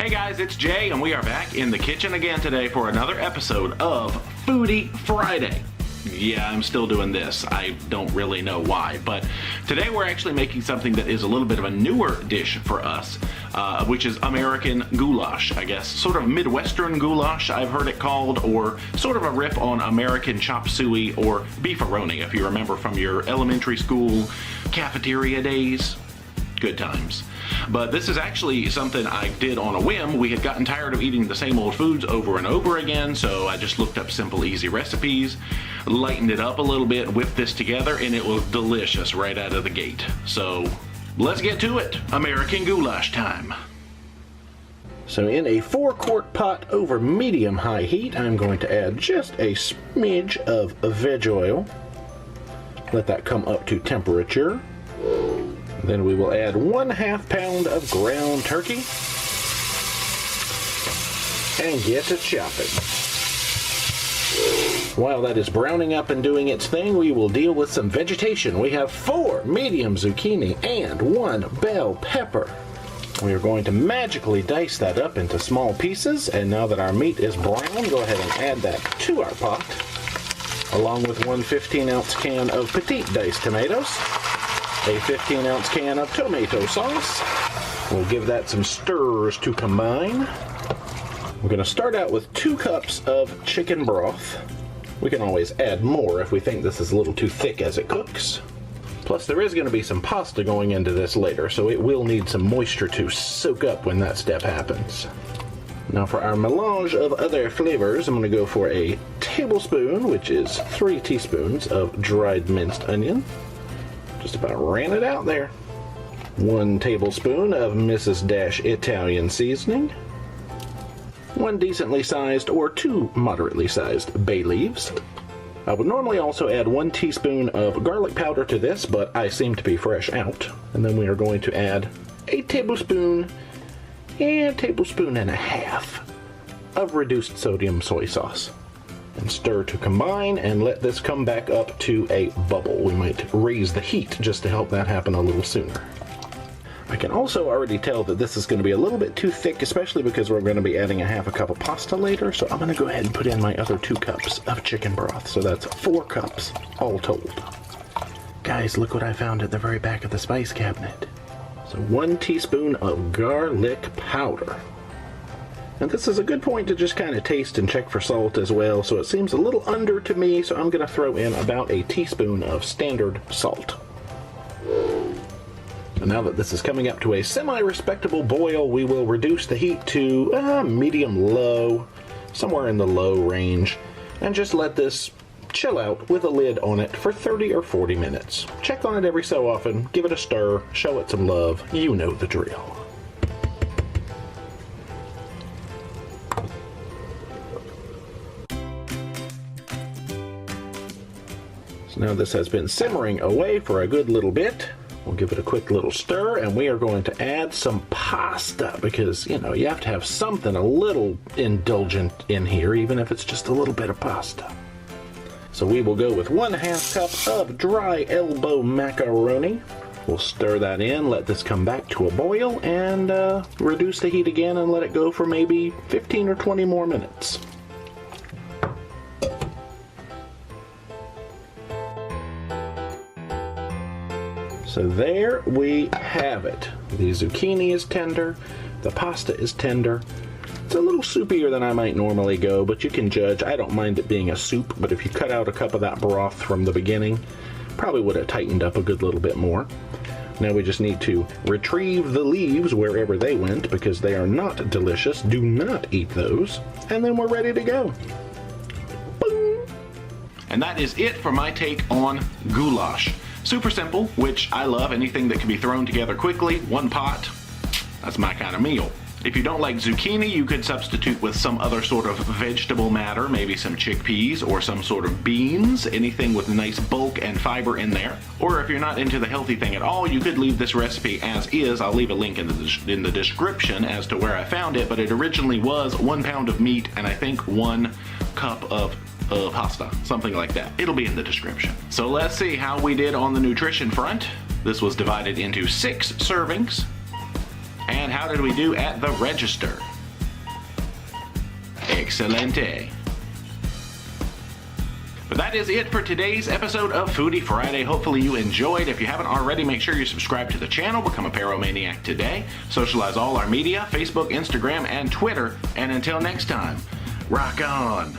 Hey guys, it's Jay, and we are back in the kitchen again today for another episode of Foodie Friday. Yeah, I'm still doing this. I don't really know why, but today we're actually making something that is a little bit of a newer dish for us, which is American Goulash, I guess. Sort of Midwestern goulash, I've heard it called, or sort of a riff on American Chop Suey or Beef-A-Roni, if you remember from your elementary school cafeteria days. Good times. But this is actually something I did on a whim. We had gotten tired of eating the same old foods over and over again, so I just looked up simple, easy recipes, lightened it up a little bit, whipped this together, and it was delicious right out of the gate. So let's get to it. American goulash time. So in a 4-quart pot over medium-high heat, I'm going to add just a smidge of veg oil. Let that come up to temperature. Then we will add 1/2 pound of ground turkey and get to chopping. While that is browning up and doing its thing, we will deal with some vegetation. We have 4 medium zucchini and 1 bell pepper. We are going to magically dice that up into small pieces, and now that our meat is brown, go ahead and add that to our pot, along with 1 15-ounce can of petite diced tomatoes, a 15-ounce can of tomato sauce. We'll give that some stirs to combine. We're going to start out with 2 cups of chicken broth. We can always add more if we think this is a little too thick as it cooks. Plus, there is going to be some pasta going into this later, so it will need some moisture to soak up when that step happens. Now for our melange of other flavors, I'm going to go for a tablespoon, which is 3 teaspoons of dried minced onion. Just about ran it out there. 1 tablespoon of Mrs. Dash Italian seasoning. 1 decently sized or 2 moderately sized bay leaves. I would normally also add 1 teaspoon of garlic powder to this, but I seem to be fresh out. And then we are going to add a tablespoon and 1.5 tablespoons of reduced sodium soy sauce. And stir to combine and let this come back up to a bubble. We might raise the heat just to help that happen a little sooner. I can also already tell that this is going to be a little bit too thick, especially because we're going to be adding 1/2 cup of pasta later, so I'm going to go ahead and put in my other 2 cups of chicken broth, so that's 4 cups all told. Guys, look what I found at the very back of the spice cabinet. So 1 teaspoon of garlic powder. And this is a good point to just kind of taste and check for salt as well, so it seems a little under to me, so I'm going to throw in about a teaspoon of standard salt. And now that this is coming up to a semi-respectable boil, we will reduce the heat to medium-low, somewhere in the low range, and just let this chill out with a lid on it for 30 or 40 minutes. Check on it every so often, give it a stir, show it some love, you know the drill. Now this has been simmering away for a good little bit. We'll give it a quick little stir, and we are going to add some pasta because, you know, you have to have something a little indulgent in here, even if it's just a little bit of pasta. So we will go with 1/2 cup of dry elbow macaroni. We'll stir that in, let this come back to a boil, and reduce the heat again and let it go for maybe 15 or 20 more minutes. So there we have it. The zucchini is tender, the pasta is tender. It's a little soupier than I might normally go, but you can judge. I don't mind it being a soup, but if you cut out a cup of that broth from the beginning, probably would have tightened up a good little bit more. Now we just need to retrieve the leaves wherever they went because they are not delicious. Do not eat those. And then we're ready to go. Boom. And that is it for my take on goulash. Super simple, which I love. Anything that can be thrown together quickly, 1 pot, that's my kind of meal. If you don't like zucchini, you could substitute with some other sort of vegetable matter, maybe some chickpeas or some sort of beans, anything with nice bulk and fiber in there. Or if you're not into the healthy thing at all, you could leave this recipe as is. I'll leave a link in the description as to where I found it, but it originally was 1 pound of meat and I think 1 cup of pasta, something like that. It'll be in the description. So let's see how we did on the nutrition front. This was divided into 6 servings. And how did we do at the register? Excelente. But that is it for today's episode of Foodie Friday. Hopefully you enjoyed. If you haven't already, make sure you subscribe to the channel. Become a Paromaniac today. Socialize all our media, Facebook, Instagram, and Twitter. And until next time, rock on.